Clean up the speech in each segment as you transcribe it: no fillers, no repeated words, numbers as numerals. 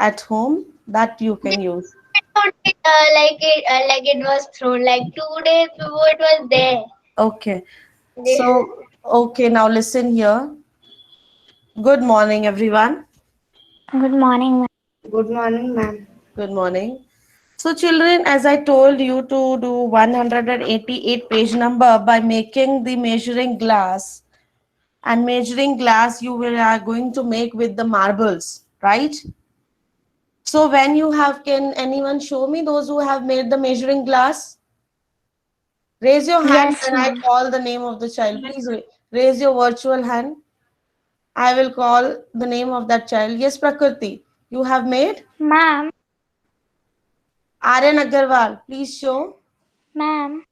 at home that you can use. Like it was thrown like 2 days before it was there. Okay. Yeah. So, okay, now listen here. Good morning, everyone. Good morning, ma'am. Good morning, ma'am. Good morning. So, children, as I told you to do 188 page number by making the measuring glass, and measuring glass you will are going to make with the marbles, right? So, when you have, can anyone show me those who have made the measuring glass? Raise your hand Yes, when I ma'am. call the name of the child. Please raise your virtual hand. I will call the name of that child. Yes, Prakriti, you have made? Ma'am, Aryan Agarwal, please show. ma'am.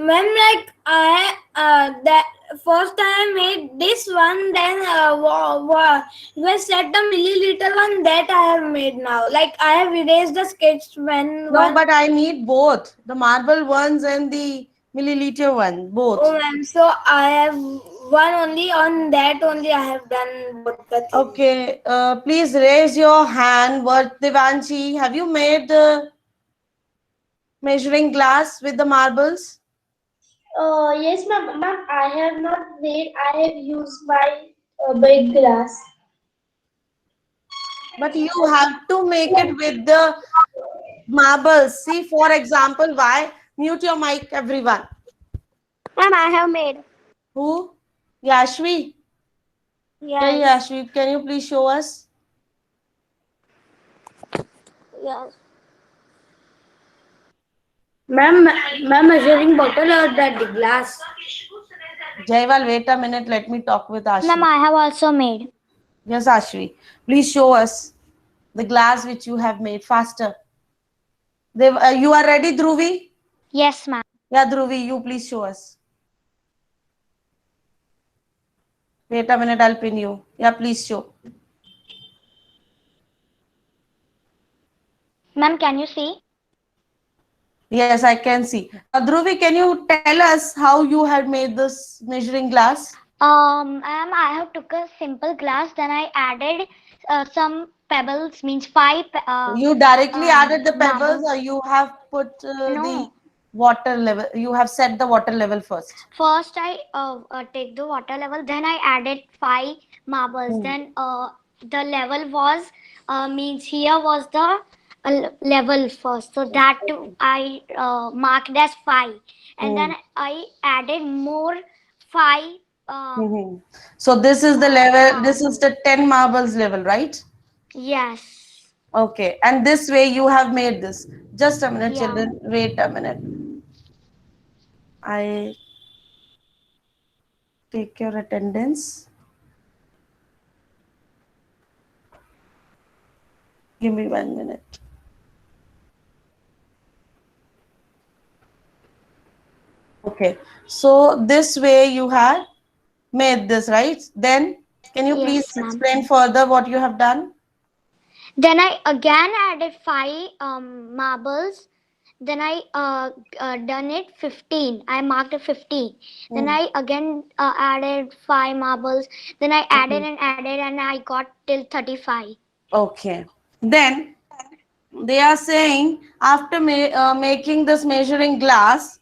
Ma'am, like I that first I made this one, then you said the milliliter one that I have made now. Like I have erased the sketch when No, one. but I need both the marble ones and the milliliter one, Oh, both. ma'am. So I have one only on that only. I have done both the things. Okay, please raise your hand. What Devanshi, have you made the measuring glass with the marbles? Yes, ma'am. Ma'am, I have not made. I have used my big glass. But you have to make it with the marbles. See, for example, why? Mute your mic, everyone. Ma'am, I have made. Who? Yashvi. Yeah, Yes. Yashvi, can you please show us? Yes. Ma'am, ma'am, measuring bottle or that the glass? Jaival, wait a minute. Let me talk with Ma'am, Ashvi. I have also made. Yes, Ashvi. Please show us the glass which you have made faster. You are ready, Dhruvi? Yes, ma'am. Yeah, Dhruvi, you please show us. Wait a minute, I'll pin you. Yeah, please show. Ma'am, can you see? Yes, I can see. Dhruvi, can you tell us how you had made this measuring glass? Ma'am, I have took a simple glass, then I added some pebbles, means five You directly added the pebbles, or marbles. you have put the No. water level? You have set the water level first. First, I take the water level, then I added five marbles. Hmm. Then the level was means here was the level first, so that I marked as five, and Hmm. then I added more five Hmm. So this is the level, this is marbles. the 10 marbles level, right? Yes. Okay, and this way you have made this. Just a minute, Yeah. children. Wait a minute. I take your attendance. Give me 1 minute. Okay, so this way you had made this, right? Then can you please Yes, ma'am. explain further what you have done? Then I again added five marbles. Then I done it 15. I marked it 15. Then Hmm. I again added five marbles. Then I added Mhm. and added, and I got till 35. Okay. Then they are saying after making this measuring glass,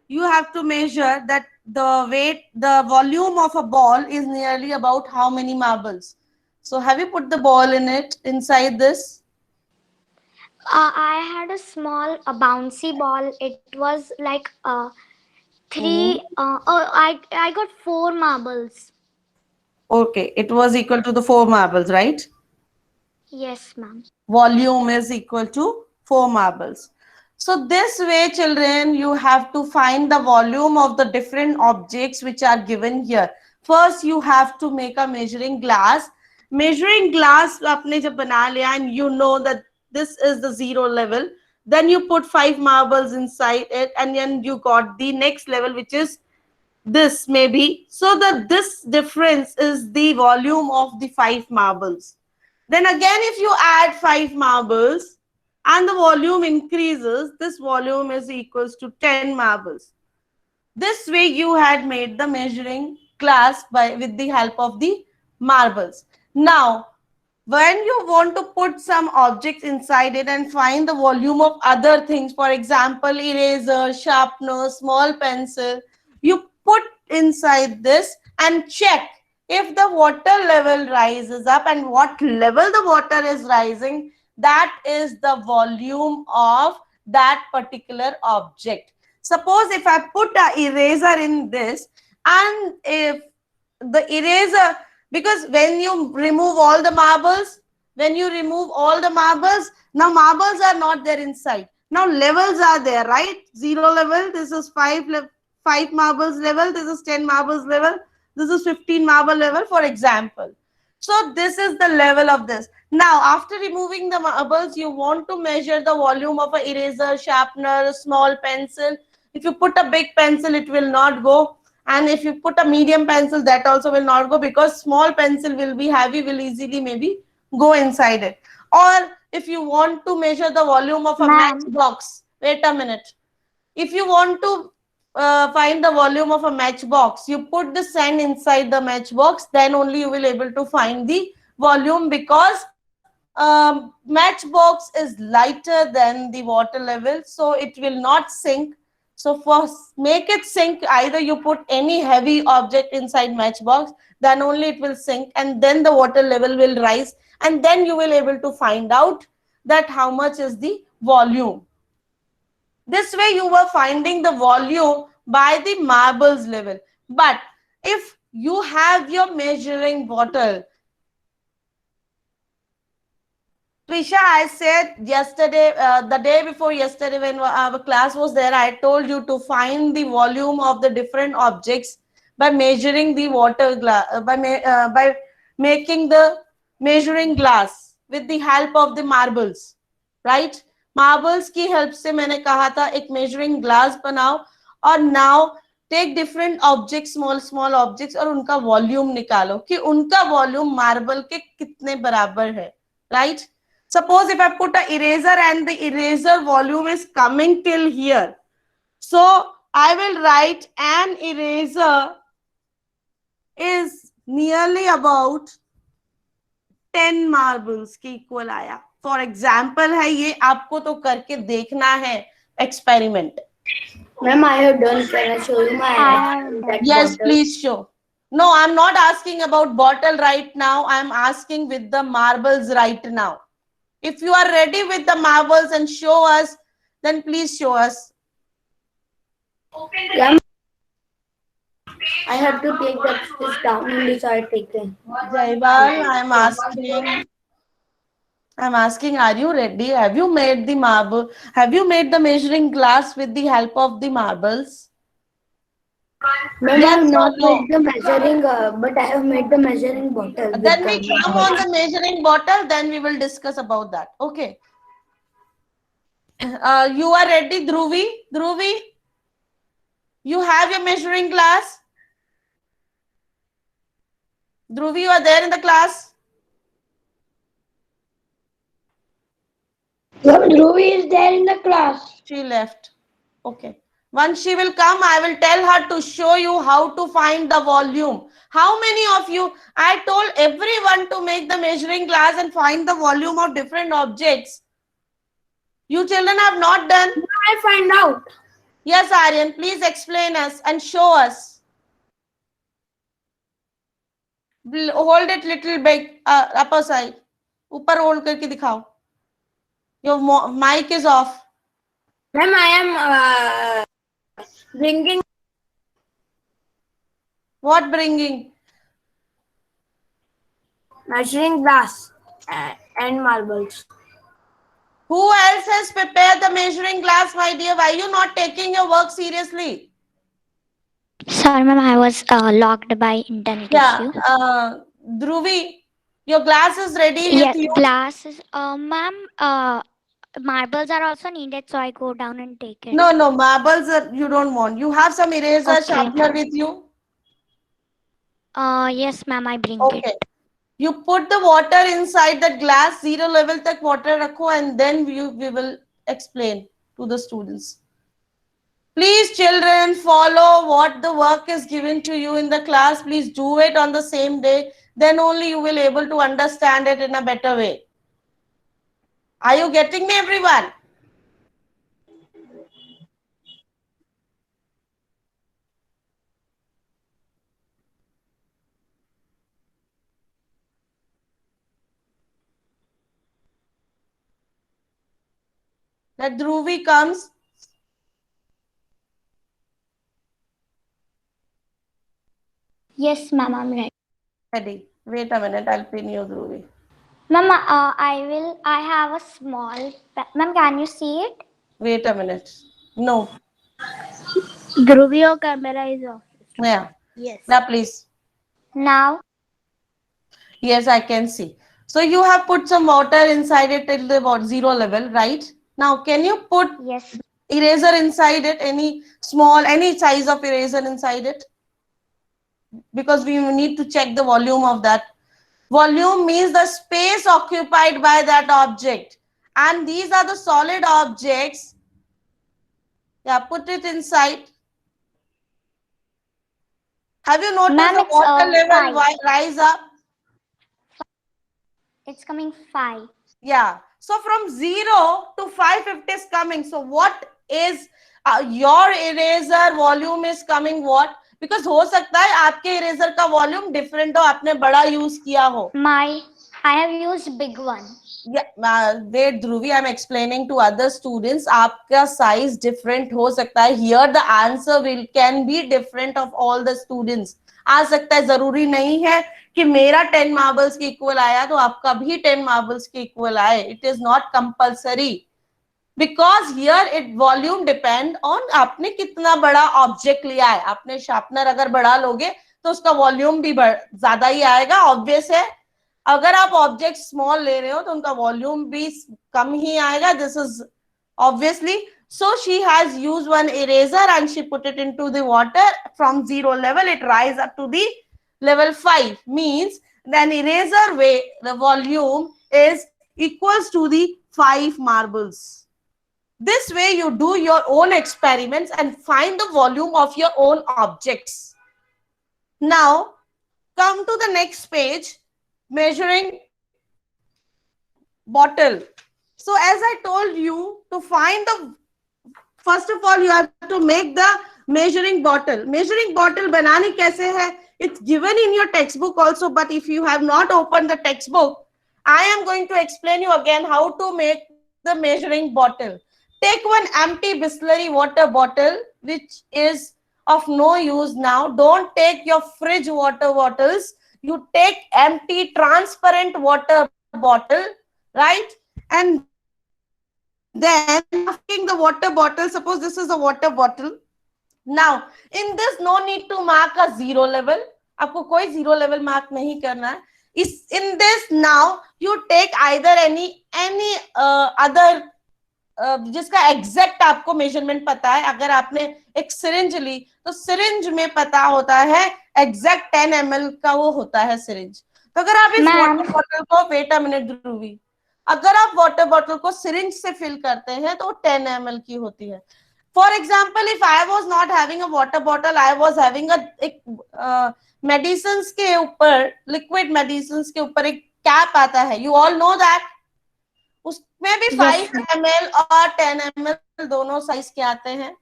you have to measure that the weight, the volume of a ball is nearly about how many marbles. So have you put the ball in it inside this? I had a small a bouncy ball. It was like three. Mhm. I got four marbles. Okay, it was equal to the four marbles, right? Yes, ma'am. Volume is equal to 4 marbles. So this way, children, you have to find the volume of the different objects which are given here. First, you have to make a measuring glass. Measuring glass आपने जब बना लिया and you know that this is the zero level, then you put 5 marbles inside it, and then you got the next level, which is this maybe. So that this difference is the volume of the 5 marbles. Then again, if you add 5 marbles and the volume increases, this volume is equals to 10 marbles. This way you had made the measuring glass by with the help of the marbles. Now, when you want to put some objects inside it and find the volume of other things, for example, eraser, sharpener, small pencil, you put inside this and check if the water level rises up, and what level the water is rising, that is the volume of that particular object. Suppose if I put an eraser in this, and if the eraser, because when you remove all the marbles, now marbles are not there inside. Now levels are there, right? 0 level, this is 5 marbles level, this is 10 marbles level, this is 15 marble level, for example. So this is the level of this. Now after removing the marbles, you want to measure the volume of a eraser, sharpener, small pencil. If you put a big pencil, it will not go, and if you put a medium pencil, that also will not go, because small pencil will be heavy, will easily maybe go inside it. Or if you want to measure the volume of a Ma'am. matchbox, wait a minute, if you want to find the volume of a matchbox, you put the sand inside the matchbox, then only you will able to find the volume, because matchbox is lighter than the water level, so it will not sink. So for make it sink, either you put any heavy object inside matchbox, then only it will sink, and then the water level will rise, and then you will able to find out that how much is the volume. This way you were finding the volume by the marbles level. But if you have your measuring bottle, Trisha, I said yesterday, the day before yesterday, when our class was there, I told you to find the volume of the different objects by measuring the water glass, by making the measuring glass with the help of the marbles, right? Marbles की help से मैंने कहा था एक measuring glass बनाओ, और now take different objects, small objects, और उनका volume निकालो कि उनका volume marble के कितने बराबर है, right? Suppose if I put an eraser and the eraser volume is coming till here. So I will write an eraser is nearly about 10 marbles की equal आया. For example है ये, आपको तो करके देखना है experiment. Ma'am, I have done. Can I show you my that Yes, bottle? please show. No, I'm not asking about bottle right now. I'm asking with the marbles right now. If you are ready with the marbles and show us, then please show us. Yeah. I have to take this down only, so I take them. Jaival, I'm asking, are you ready? Have you made the marble? Have you made the measuring glass with the help of the marbles? Ma'am, I Yes have or not no? made the measuring, but I have made the measuring bottle. with Then we the come on the measuring bottle, then we will discuss about that. Okay. You are ready, Dhruvi? Dhruvi? You have your measuring glass? Dhruvi, you are there in the class? Dhruvi is there in the class. She left. Okay. Once she will come, I will tell her to show you how to find the volume. How many of you? I told everyone to make the measuring glass and find the volume of different objects. You children have not done? I find out. Yes, Aryan, please explain us and show us. Hold it little big, upper side. ऊपर hold करके दिखाओ. Your mic is off. Ma'am, I am bringing. What bringing? Measuring glass and marbles. Who else has prepared the measuring glass, my dear? Why are you not taking your work seriously? Sorry, ma'am, I was locked by internet issue. Dhruvi, your glass is ready Yes, with you? glasses. Ma'am, marbles are also needed, so I go down and take it. No, marbles you don't want. You have some eraser, Okay. sharpener with you? Yes, ma'am, I bring it. Okay. You put the water inside that glass, 0 level tak water rakho, and then we will explain to the students. Please, children, follow what the work is given to you in the class. Please do it on the same day. then only you will able to understand it in a better way. Are you getting me, everyone? That Dhruvi comes. Yes, ma'am, I'm ready. Ready. Wait a minute, I'll pin you, Dhruvi. Ma'am, I have a small, ma'am, can you see it? Wait a minute. No. Dhruvi, your camera is off. Yeah. Yes. Now, please. Now, Yes, I can see. So you have put some water inside it till the about 0 level, right? Now, can you put yes, eraser inside it? Any small, any size of eraser inside it? Because we need to check the volume of that. Volume means the space occupied by that object. And these are the solid objects. Yeah, put it inside. Have you noticed ma'am, the it's water level 5. rise up? It's coming 5. Yeah. So from 0 to 550 is coming. So what is your eraser volume is coming what? Because हो सकता है आपके eraser का volume different हो, आपने बड़ा use किया हो. I have used big one. Yeah, wait, Dhruvi, I'm explaining to other students. आपका size different हो सकता है. Here the answer can be different of all the students. आ सकता है, जरूरी नहीं है कि मेरा 10 मार्बल्स के इक्वल आया तो आपका भी 10 मार्बल्स के इक्वल आए. It is not compulsory. Because here it volume depend on आपने कितना बड़ा ऑब्जेक्ट लिया है. आपने शार्पनर अगर बड़ा लोगे तो उसका वॉल्यूम भी ज्यादा ही आएगा. ऑब्वियस है. अगर आप ऑब्जेक्ट स्मॉल ले रहे हो तो उनका वॉल्यूम भी कम ही आएगा. This is obviously. So she has used one eraser and she put it into the water. From 0 level it rise up to the level 5, means then eraser way the volume is equals to the 5 marbles. This way you do your own experiments and find the volume of your own objects. Now come to the next page, measuring bottle. So as I told you, to find the, first of all you have to make the measuring bottle. Measuring bottle बनानी कैसे है? It's given in your textbook also, but if you have not opened the textbook, I am going to explain you again how to make the measuring bottle. Take one empty Bisleri water bottle which is of no use now. Don't take your fridge water bottles. You take empty transparent water bottle, right? And then after the water bottle, suppose this is a water bottle. Now in this no need to mark a 0 level. आपको कोई 0 level mark नहीं करना है. In this now you take either any other जिसका exact आपको measurement पता है. अगर आपने एक सिरिंज ली तो सिरिंज में पता होता है एग्जैक्ट 10 ml का वो होता है सिरिंज. तो अगर आप इस वाटर बॉटल को, वेट अ मिनट ध्रुवी, अगर आप वाटर बॉटल को सिरिंज से फिल करते हैं तो 10 ml की होती है. For example if I was not having a water bottle, I was having एक मेडिसिन के ऊपर, लिक्विड मेडिसिन के ऊपर एक कैप आता है. You all know that. उसमें भी 5 ml और 10 ml दोनों साइज के आते हैं.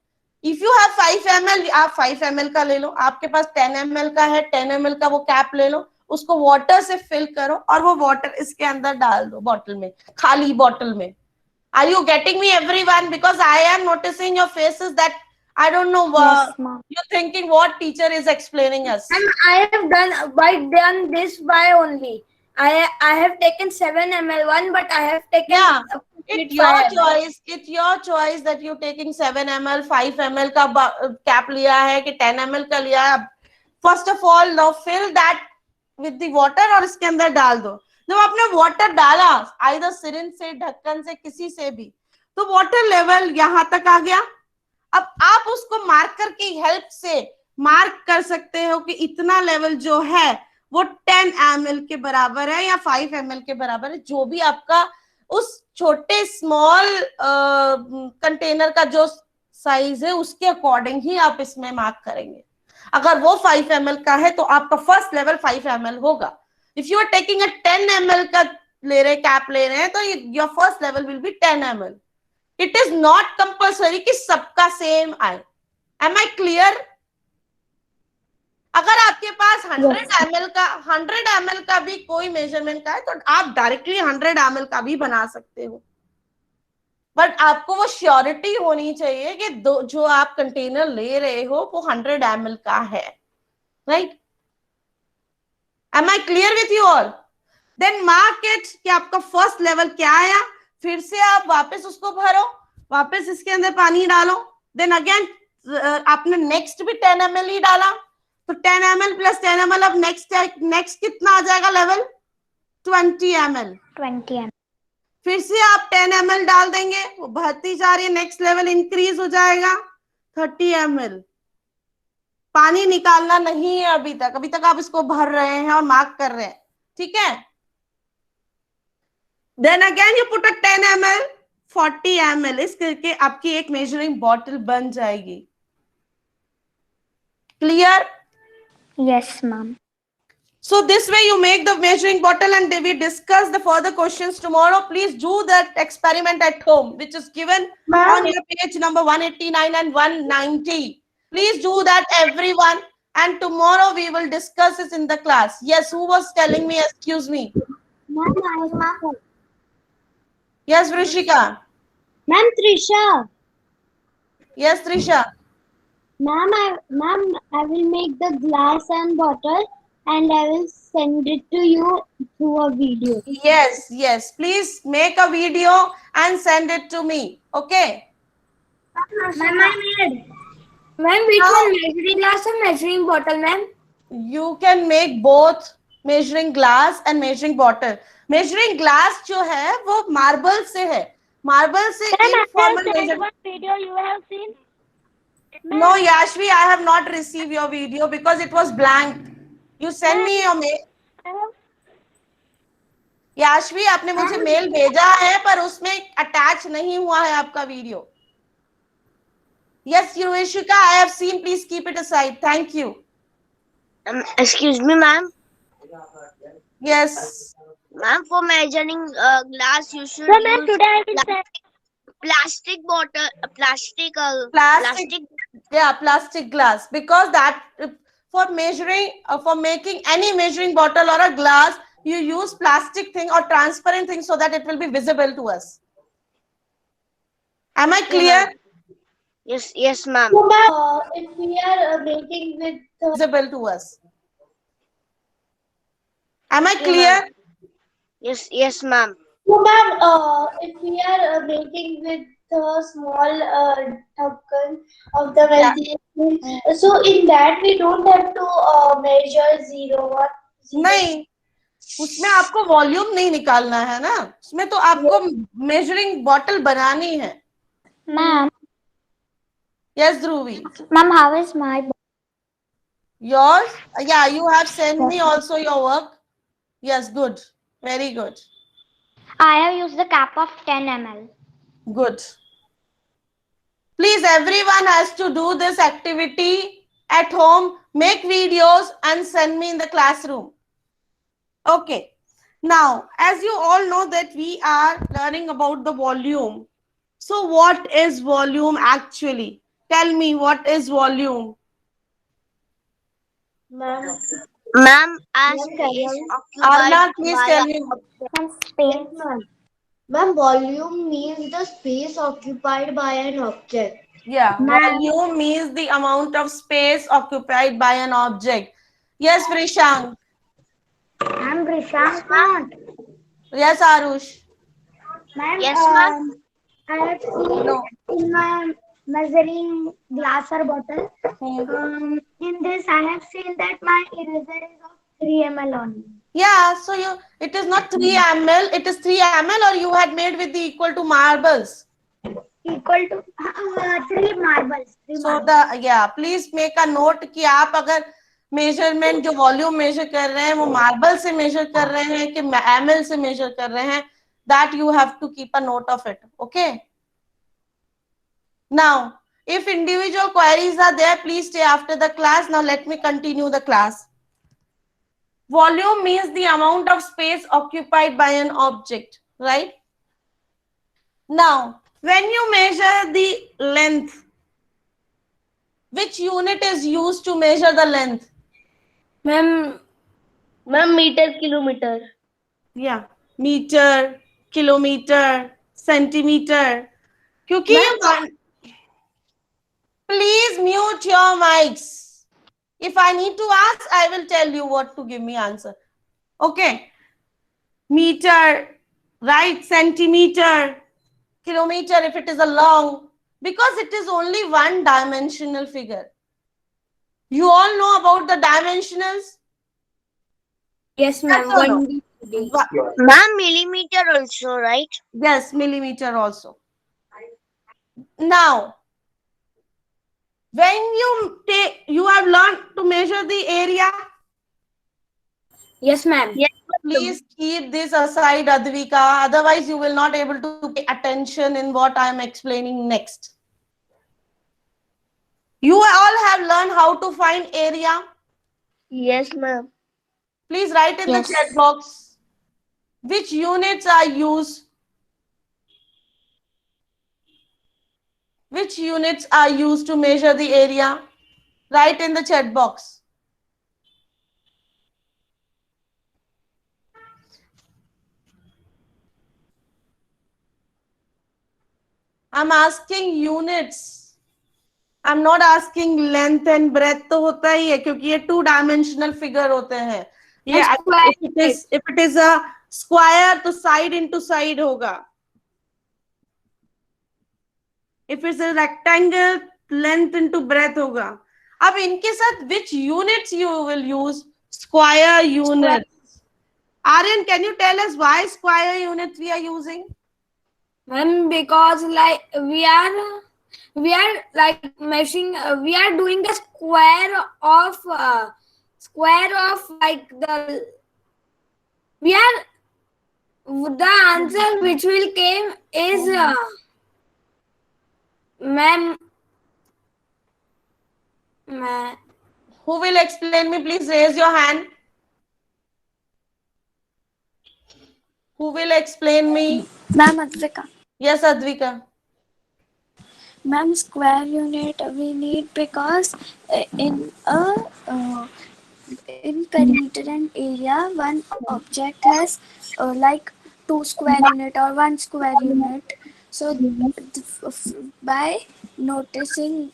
इफ यू हैव 5 ml, आप 5 ml का ले लो. आपके पास 10 ml का है, 10 ml का वो कैप ले लो, उसको वाटर से फिल करो और वो वाटर इसके अंदर डाल दो बॉटल में, खाली बॉटल में. Are you getting me, everyone? Because I am noticing your faces that I don't know Yes, ma'am. you're thinking what teacher is explaining us. And I have done this by only. I have taken 7 ml one, but I have taken Yeah, it's your 5 ml. choice. It's your choice that you're taking 7 ml, 5 ml का cap लिया है कि 10 ml का लिया है. First of all, now fill that with the water और इसके अंदर डाल दो. जब आपने वाटर डाला आइदर सिरिंज से, ढक्कन से, किसी से भी, तो वाटर लेवल यहां तक आ गया. अब आप उसको मार्कर की हेल्प से मार्क कर सकते हो कि इतना लेवल जो है वो 10 ml के बराबर है या 5 ml के बराबर है. जो भी आपका उस छोटे स्मॉल कंटेनर का जो साइज है उसके अकॉर्डिंग ही आप इसमें मार्क करेंगे. अगर वो 5 ml का है तो आपका फर्स्ट लेवल 5 ml होगा. If you are taking a 10 ml का ले रहे कैप ले रहे हैं तो your first level will be 10 ml. It is not compulsory कि सबका सेम आए. Am I clear? अगर आपके पास 100 ml का भी कोई मेजरमेंट का है तो आप डायरेक्टली 100 ml का भी बना सकते हो, बट आपको वो श्योरिटी होनी चाहिए कि जो आप कंटेनर ले रहे हो वो 100 ml का है, right? Am I clear with you all? Then mark it कि आपका फर्स्ट लेवल क्या आया, फिर से आप वापस उसको भरो, वापस इसके अंदर पानी डालो, देन अगेन आपने नेक्स्ट भी 10 ml ही डाला, तो 10 ml प्लस 10 ml अब नेक्स्ट कितना आ जाएगा लेवल? 20 ml. 20 ml. फिर से आप 10 ml डाल देंगे, वो बढ़ती जा रही है, नेक्स्ट लेवल इंक्रीज हो जाएगा 30 ml. पानी निकालना नहीं है अभी तक आप इसको भर रहे हैं और मार्क कर रहे हैं, ठीक है? Then again you put a 10 ml, 40 ml, इस करके आपकी एक मेजरिंग बॉटल बन जाएगी. Clear? Yes, ma'am. So this way you make the measuring bottle and we discuss the further questions tomorrow. Please do that experiment at home, which is given on your page number 189 and 190. Please do that, everyone. And tomorrow we will discuss this in the class. Yes, who was telling me? Excuse me. Ma'am. Yes, Vrishika. Ma'am, Trisha. Yes, Trisha. Ma'am, I will make the glass and bottle and I will send it to you through a video. Yes. Please make a video and send it to me. Okay. Ma'am, I made. Ma'am, which one? Measuring glass or measuring bottle, ma'am? You can make both measuring glass and measuring bottle. Measuring glass जो है वो marble से है. Marble से informal measure. What video you have seen? No, Yashvi, I have not received your video because it was blank. You send me your mail. याशवी, आपने मुझे mail भेजा है पर उसमें अटैच नहीं हुआ है आपका video. Yes, Yurishika, I have seen. Please keep it aside. Thank you. Excuse me, ma'am. Yes. Ma'am, for measuring glass, you should So, ma'am, use today I will send. plastic bottle, plastic Plastic glass, because that for measuring, for making any measuring bottle or a glass, you use plastic thing or transparent thing so that it will be visible to us. Am I clear? Yes, ma'am. So, ma'am, if we are making with Visible to us. Am I clear? Yes, ma'am. So, ma'am, if we are making with the small token of the vegetation, so in that we don't have to measure 0 or 0. नहीं, उसमें आपको volume नहीं निकालना है ना, उसमें तो आपको मेजरिंग बॉटल बनानी है. Ma'am, Yes, Dhruvi. ma'am, how is my Yours? Yeah, you have sent me also your work. Yes, good. Very good. I have used the cap of 10 ml. Good. Please, everyone has to do this activity at home. Make videos and send me in the classroom. Okay. Now, as you all know that we are learning about the volume. So what is volume actually? Tell me, what is volume? Ma'am, as space Arna, occupied please by tell me. Ma'am, space. Ma'am, volume means the space occupied by an object. Yeah, volume means the amount of space occupied by an object. Yes, Vrishang. I'm Brishant. Yes, Arush. Ma'am, Yes, ma'am. I have seen No. in my measuring glass or bottle. In this, I have seen that my eraser is of 3 ml only. Yeah, so it is not 3 ml, it is 3 ml, or you had made with the equal to marbles. Equal to 3 marbles. So please make a note कि आप अगर measurement जो volume major कर रहे हैं वो marble से major कर रहे हैं कि ml से मेजर कर रहे हैं, that you have to keep a note of it. Okay. Now, if individual queries are there, please stay after the class. Now let me continue the class. Volume means the amount of space occupied by an object, right? Now, when you measure the length, which unit is used to measure the length? Ma'am, meter, kilometer. Yeah, meter, kilometer, centimeter. क्योंकि please mute your mics. If I need to ask, I will tell you what to give me answer. Okay. Meter, right? Centimeter, kilometer if it is a long, because it is only one dimensional figure. You all know about the dimensionals? yes, ma'am. Yes or no? 1D. Ma'am, millimeter also, right? Yes, millimeter also. Now, when you have learned to measure the area, Yes, ma'am. Yes. please keep this aside, Advika. Otherwise, you will not able to pay attention in what I am explaining next. You all have learned how to find area. Yes, ma'am. Please write in the chat box which units are used. Which units are used to measure the area? Write in the chat box. I'm asking units. I'm not asking length and breadth तो होता ही है क्योंकि ये 2-dimensional figure होते हैं. ये if it is a square तो side into side होगा. If it's a rectangle, length into breadth होगा. अब इनके साथ which units you will use? Square units. Aryan, can you tell us why square units we are using? Ma'am, because like we are like measuring, we are doing the square of like the answer which will came is ma'am. Who will explain me? Please raise your hand. Who will explain me? Ma'am, Advika. Yes, Advika. Ma'am, square unit we need because in perimeter and area, one object has like 2 square unit or 1 square unit. So by noticing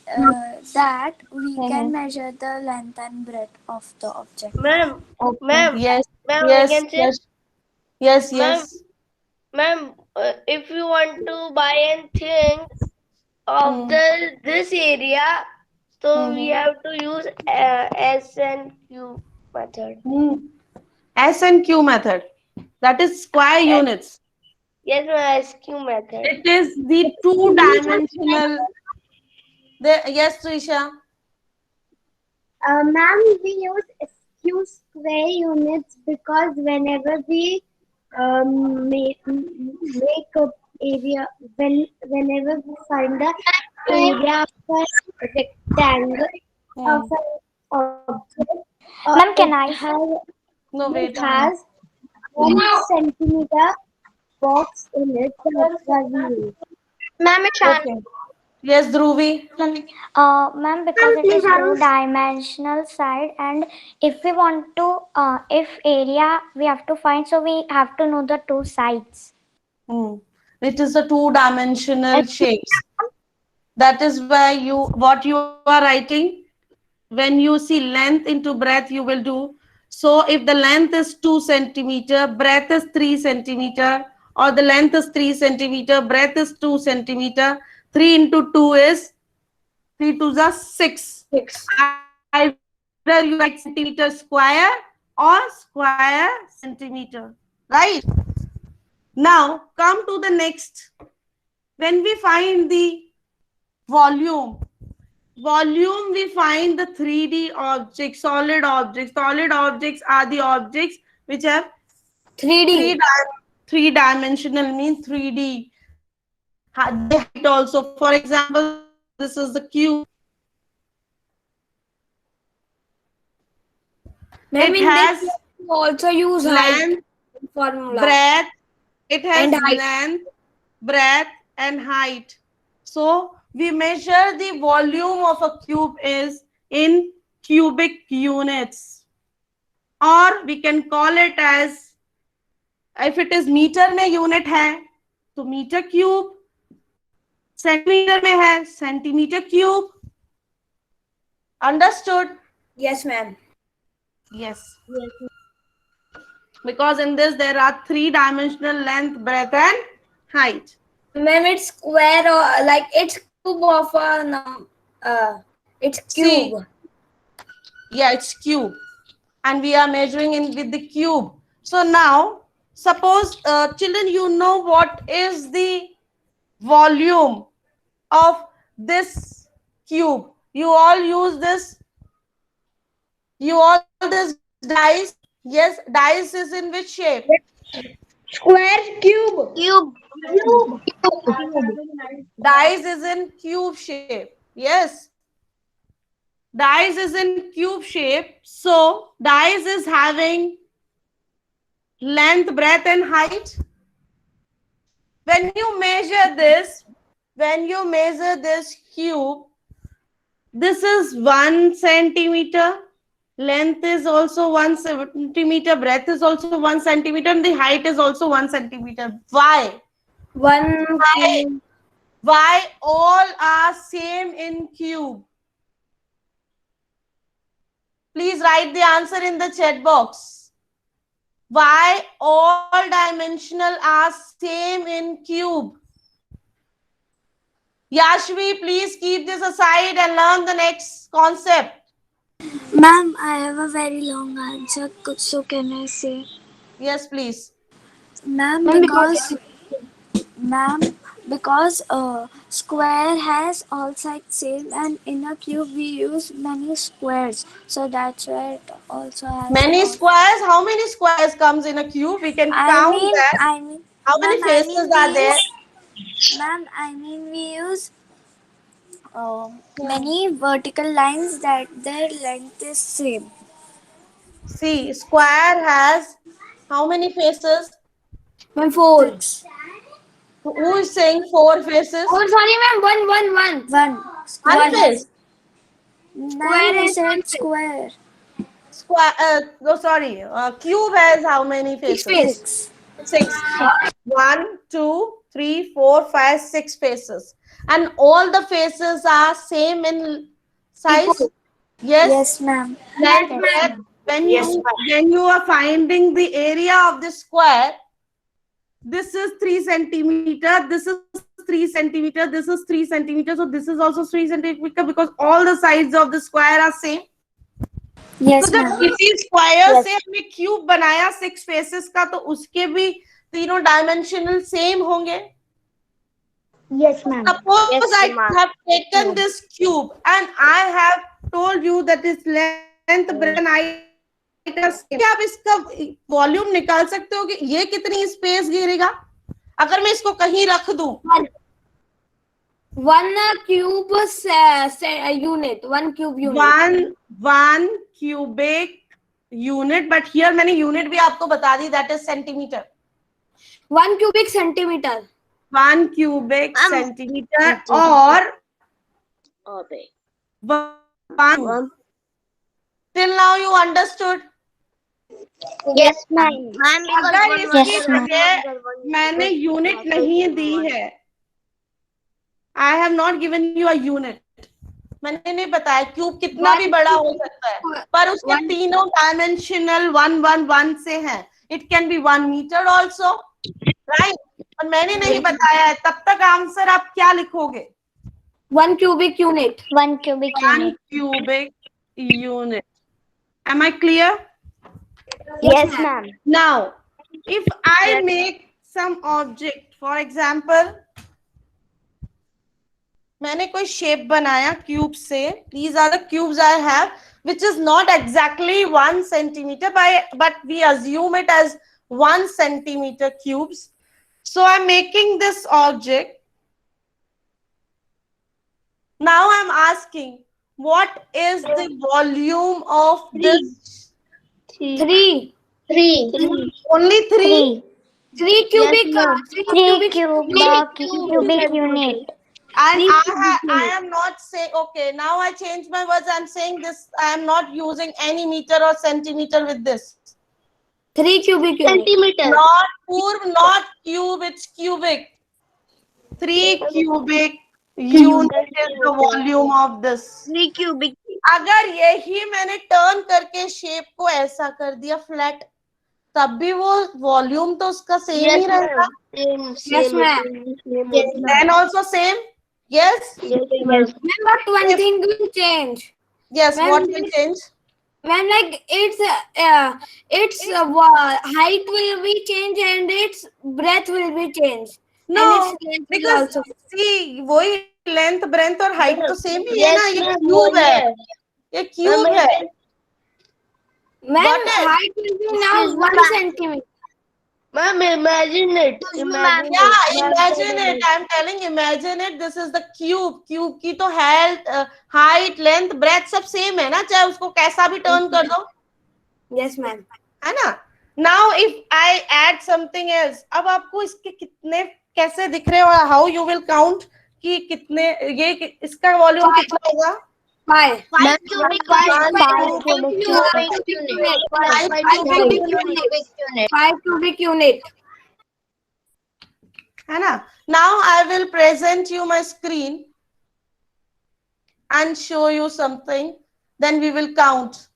that, we can measure the length and breadth of the object. Ma'am, Okay. ma'am, Yes. ma'am, Yes. I can say, Yes. Yes. Ma'am, Yes. ma'am, if you want to buy anything of this area, so we have to use S and Q method. S and Q method. That is square units. Yes, ma'am, SQ method. It is the 2-dimensional. Yes, Trisha. Ma'am, we use SQ square units because whenever we make a area, whenever we find the area of a rectangle of an object, Ma'am, can I? No, wait. It has 1 centimeter box in it. That's why we use. Ma'am, it's Okay. Yes, Dhruvi. Ma'am, because it is 2-dimensional side, and if we want to, if area we have to find, so we have to know the 2 sides. It is a 2-dimensional shapes. That is why what you are writing, when you see length into breadth, you will do. So if the length is 2 centimeter, breadth is 3 centimeter, or the length is 3 centimeter, breadth is 2 centimeter, 3 into 2 is 3 to the 6. Either you write centimeter square or square centimeter, right? Now come to the next. When we find the volume, we find the 3D objects, solid objects. Solid objects are the objects which have 3D. 3-dimensional means 3D. The height also. For example, this is the cube. Ma'am, It has also use height length, formula. breadth. It has And height. length, breadth, and height. So we measure the volume of a cube is in cubic units, or we can call it as, if it is metre में unit है तो metre cube, centimetre में है centimetre cube. Understood? Yes, ma'am. Yes. Because in this there are 3-dimensional length, breadth, and height. Ma'am, it's square or like it's cube of a it's See. cube. Yeah, it's cube, and we are measuring in with the cube. So now, suppose children, you know what is the volume of this cube. You all use this. You all this dice. Yes, dice is in which shape? Square, cube. Cube. Dice is in cube shape. Yes. Dice is in cube shape. So dice is having length, breadth, and height. When you measure this cube, this is 1 centimeter. Length is also 1 centimeter. Breadth is also 1 centimeter, and the height is also 1 centimeter. Why? Why all are same in cube? Please write the answer in the chat box. Why all dimensional are same in cube? Yashvi, please keep this aside and learn the next concept. Ma'am, I have a very long answer. So can I say? Yes, please. Ma'am, because square has all sides same, and in a cube we use many squares, so that's why it also has Many all- squares. How many squares comes in a cube? We can count that. I mean, How many ma'am, faces are there? Ma'am, we use many vertical lines that their length is same. See, square has how many faces? 4. Who is saying 4 faces? Oh, sorry, ma'am. One. One face. Ma'am, I said square. Square. No, sorry. Cube has how many faces? 6. 1, 2, 3, 4, 5, 6 faces. And all the faces are same in size? Yes, ma'am. Length, breadth. When you are finding the area of the square, this is 3 centimeter, this is 3 centimeter, this is 3 centimeter, so this is also 3 centimeter because all the sides of the square are same. Yes, तो जब ma'am. किसी square से हमने cube बनाया 6 faces का, तो उसके भी तीनों डायमेंशनल सेम होंगे. Yes, ma'am. Suppose I have taken this cube and I have told you that its length, breadth and height are same. क्या आप इसका वॉल्यूम निकाल सकते हो कि ये कितनी स्पेस घेरेगा अगर मैं इसको कहीं रख दूं? 1 cube unit. 1 cube unit. One cubic unit, but here मैंने unit भी आपको बता दी, that is centimeter. 1 cubic centimeter. 1 cubic centimeter or 1. Till now you understood? Yes, ma'am. अगर इसकी जगह मैंने यूनिट नहीं दी है, I have not given you a unit. मैंने नहीं बताया क्यूब कितना भी बड़ा हो सकता है, पर उसके तीनों डायमेंशनल 1 1 1 से हैं. It can be 1 meter also, right? और मैंने नहीं बताया है, तब तक आंसर आप क्या लिखोगे? 1 cubic unit. 1 cubic 1 unit. cubic unit. Am I clear? Yes, ma'am. Now, if I make some object, for example, मैंने कोई shape बनाया cube से. These are the cubes I have, which is not exactly 1 centimeter, but we assume it as 1 centimeter cubes. So I'm making this object. Now I'm asking, what is the volume of this? 3. 3. Only 3? 3. 3 cubic. ma'am. 3 3 cubic. cubic unit. And 3 I am not saying, okay, now I change my words. I'm saying this, I am not using any meter or centimeter with this. 3 cubic unit. Centimeter. Not curve, not cube, it's cubic. 3 cubic unit is the volume of this. 3 cubic. अगर यही मैंने turn करके shape को ऐसा कर दिया flat, तब भी वो वॉल्यूम तो उसका सेम ही रहेगा. Yes, ma'am. Then also same. Yes. Yes. But one thing will change. Yes. When What will change? When like its height will be changed and its breadth will be changed. No, And its length will because also. see, वही length ब्रेंथ और height तो same ही है Yes, ना. ये ma'am, cube वही है, है. ये क्यूब है. Ma'am, Got it? height will be now Excuse me, 1 ma'am. centimeter. Ma'am, imagine it. Imagine Yeah, it. imagine it. I'm telling, imagine it. This is the cube. Cube की तो height length breadth सब same है ना, चाहे उसको कैसा भी turn कर दो, Yes, ma'am. है ना. Now if I add something else, अब आपको इसके कितने कैसे दिख रहे हो, how you will count कि कितने, ये इसका वॉल्यूम कितना होगा. 5. 5 cubic unit. 5 cubic unit. है ना. Now I will present you my screen and show you something. Then we will count.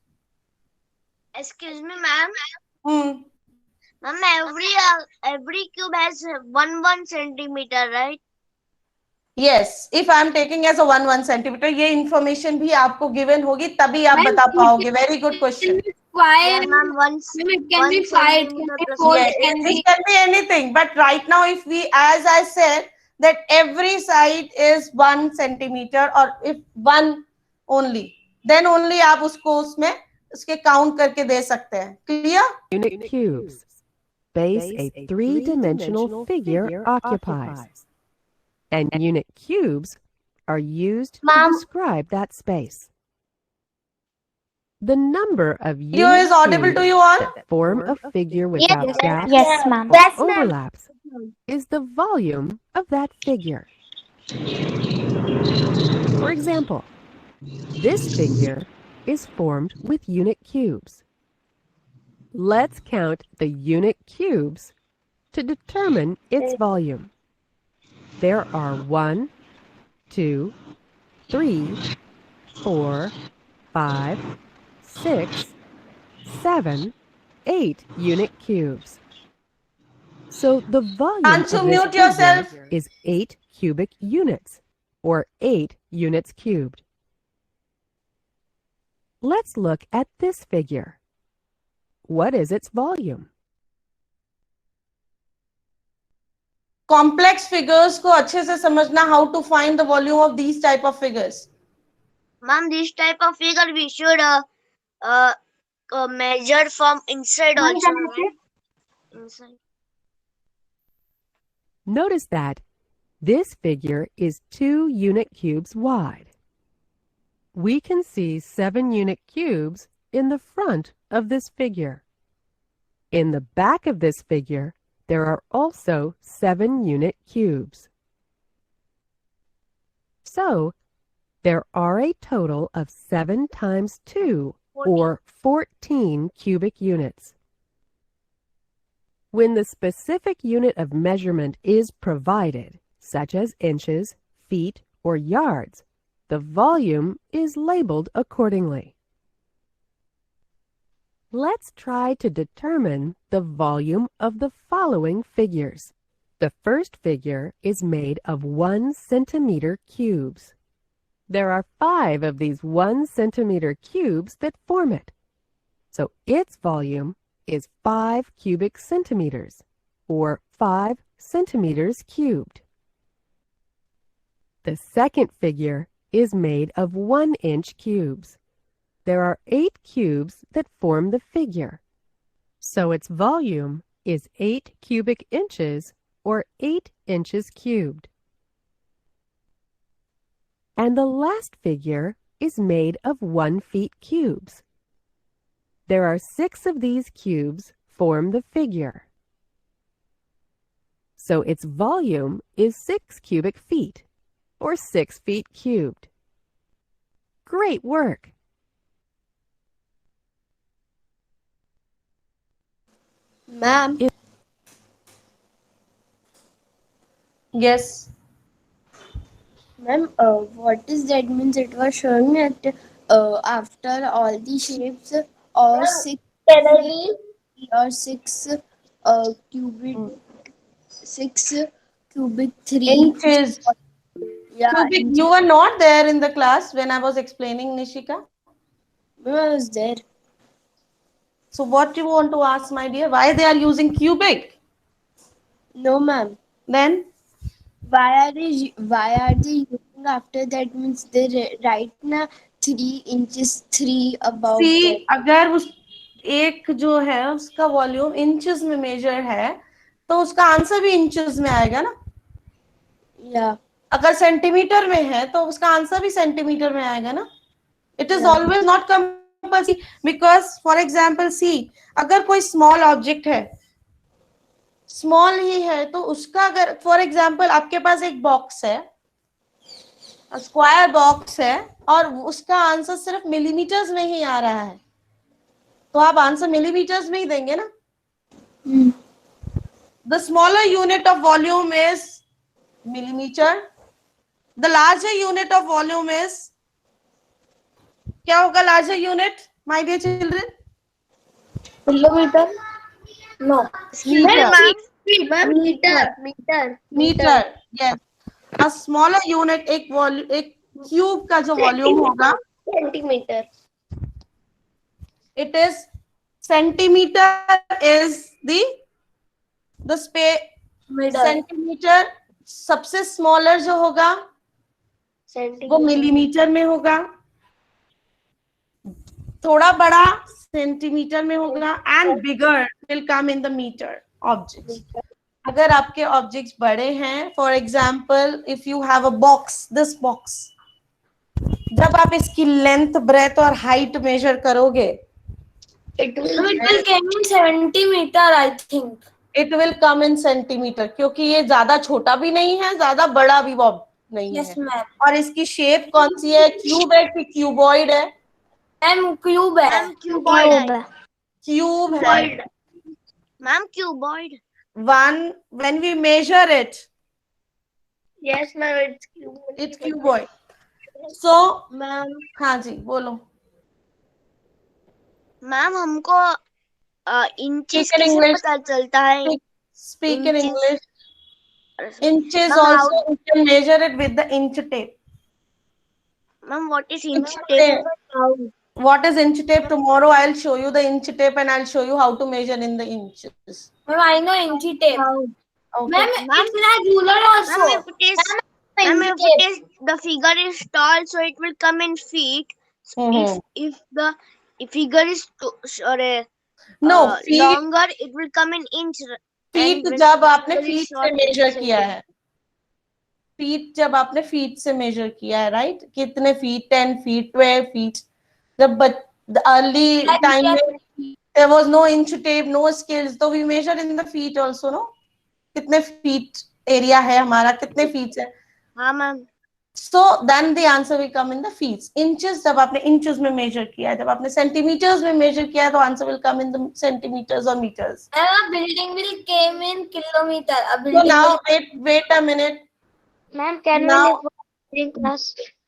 Excuse me, ma'am. Hmm. Ma'am, every cube has 1 centimeter, right? Yes, if I am taking as a 1 centimeter, ये information भी आपको given होगी, तभी आप Ma'am, बता पाओगे. Very good question. Five. Ma'am, It can be 5. Can be 4. Yes, Can be. it can be anything. But right now, if we, as I said, that every side is 1 centimeter or if 1 only, then only आप उसको उसमें उसके count करके दे सकते हैं. Clear? Unit cubes. Space a three-dimensional figure occupies. And unit cubes are used to describe that space. The number of Video unit is audible to cubes you all? that form a figure without gaps Yes, ma'am. or overlaps is the volume of that figure. For example, this figure is formed with unit cubes. Let's count the unit cubes to determine its volume. There are 1, 2, 3, 4, 5, 6, 7, 8 unit cubes. So the volume Can't of you this mute figure yourself? is 8 cubic units, or 8 units cubed. Let's look at this figure. What is its volume? Complex figures को अच्छे से समझना, how to find the volume of these type of figures. Ma'am, this type of figure we should measure from inside also, right? Inside. Notice that this figure is 2 unit cubes wide. We can see 7 unit cubes in the front of this figure. In the back of this figure, there are also 7 unit cubes. So, there are a total of 7 times 2, or 14 cubic units. When the specific unit of measurement is provided, such as inches, feet, or yards, the volume is labeled accordingly. Let's try to determine the volume of the following figures. The first figure is made of 1 centimeter cubes. There are 5 of these 1 centimeter cubes that form it. So its volume is 5 cubic centimeters, or 5 centimeters cubed. The second figure is made of 1-inch cubes. There are 8 cubes that form the figure. So its volume is 8 cubic inches, or 8 inches cubed. And the last figure is made of 1 feet cubes. There are 6 of these cubes form the figure. So its volume is 6 cubic feet, or 6 feet cubed. Great work! Ma'am, Yes. ma'am, what is that means? It was showing that after all the shapes or six or six cubic six cubic three. Inches. Yeah, Cubic. You were not there in the class when I was explaining, Nishika. was there. So what do you want to ask, my dear? Why they are using cubic? No, ma'am. Then Why are they using after that means they write na 3 inches 3 about C that. अगर उस एक जो है उसका volume inches में major है तो उसका आंसर भी इंचेस में आएगा ना. Yeah. अगर सेंटीमीटर में है तो उसका आंसर भी सेंटीमीटर में आएगा ना. It is always not compulsory because for example see अगर कोई स्मॉल ऑब्जेक्ट है स्मॉल ही है तो उसका अगर फॉर एग्जाम्पल आपके पास एक बॉक्स है स्क्वायर बॉक्स है और उसका आंसर सिर्फ मिलीमीटर्स में ही आ रहा है तो आप आंसर मिलीमीटर्स में ही देंगे ना. The smaller unit of volume is millimetre. The larger unit of volume is क्या होगा larger unit my dear children. Kilometer? No. Metre. Yes. A smaller unit एक क्यूब का जो वॉल्यूम होगा centimetre. it is centimeter is the space centimeter सबसे smaller जो होगा वो मिलीमीटर में होगा थोड़ा बड़ा सेंटीमीटर में होगा and bigger will come in the metre objects. अगर आपके ऑब्जेक्ट्स बड़े हैं for example if you have a box this box जब आप इसकी लेंथ ब्रेथ और हाइट मेजर करोगे It will come in centimeter, I think. It will come in centimetre क्योंकि ये ज्यादा छोटा भी नहीं है ज्यादा बड़ा भी नहीं Yes, है. ma'am. और इसकी शेप कौन सी है क्यूब है कि क्यूबॉइड है. Ma'am, cube है. Cube. क्यूब है. Ma'am cuboid. One when we measure it yes ma'am it's cuboid. So ma'am हाँ जी बोलो. मैम हमको इंचेस Speak in कैसे English. पता चलता है? Speak in Inches. English. Inches Ma'am, also you can measure it with the inch tape. Ma'am what is inch Inch tape? tape. What is inch tape? Tomorrow I'll show you the inch tape and I'll show you how to measure in the inches. Ma'am, I know inch tape. Okay. Ma'am, it's like ruler also. Ma'am, if it is the figure is tall, so it will come in feet. Mhm. If the figure is No, feet. longer, it will come in inch. Feet And जब आपने when feet it's से short, major it's किया है feet जब आपने feet से major किया है राइट कितने फीट 10 फीट 12 फीट जब अर्ली टाइम में there was no inch tape no scales तो we measure in the feet also no कितने फीट एरिया है हमारा कितने फीट है. हाँ ma'am. So then the answer will come in the feet. Inches जब आपने inches में measure किया है जब आपने centimeters में measure किया है तो answer will come in the centimeters or meters. And a building will came in kilometer. A So building now wait a minute. Ma'am, can Now- we leave for reading class?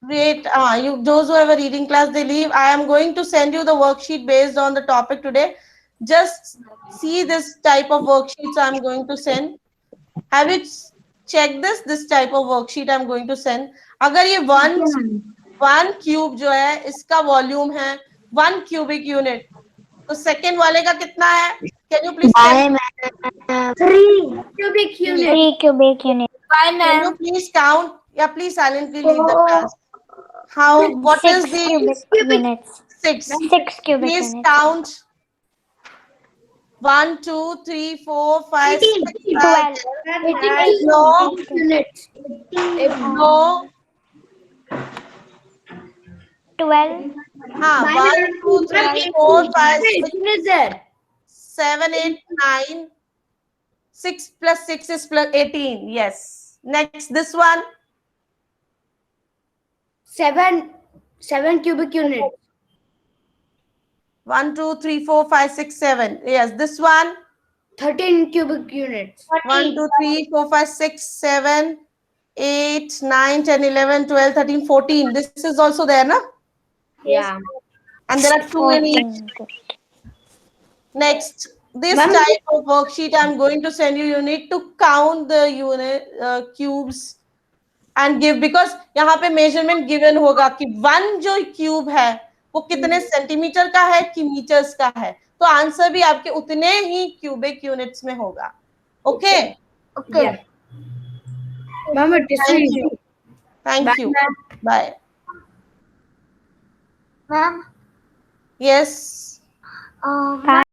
Wait, you those who have a reading class they leave. I am going to send you the worksheet based on the topic today. Just see this type of worksheets I am going to send. Have you checked this type of worksheet I am going to send. अगर ये one cube जो है इसका volume है 1 cubic unit तो second वाले का कितना है can you please cubic unit. 3 cubic unit. Why, Can you ma'am? please count? Yeah, please silently leave the class. How? What 6 is the cubic units. 6? 6 cubic Please units. count. 1, 2, 3, 4, 5, 6, 7. No, Units. no. 12. हाँ, 1, 2, 3, 4, 5, 6, is there? 7, 8, 9. 6 plus 6 is plus 18. Yes. Next, this one. 7 cubic units. 1, 2, 3, 4, 5, 6, 7. Yes. This one. 13 cubic units. 1, 2, 3, 4, 5, 6, 7, 8, 9, 10, 11, 12, 13, 14. This is also there, na? Yeah. And there are 2 in each. 14. Next, this Ma'am? type of worksheet I'm going to send you. You need to count the cubes and give, because यहाँ पे measurement given होगा कि 1 जो cube है वो कितने centimetre का है कि मीटर्स का है, तो आंसर भी आपके उतने ही क्यूबिक यूनिट्स में होगा. Okay. Okay. Ma'am, it is Thank easy. you. Thank you. Bye. Ma'am, Yes. ma'am,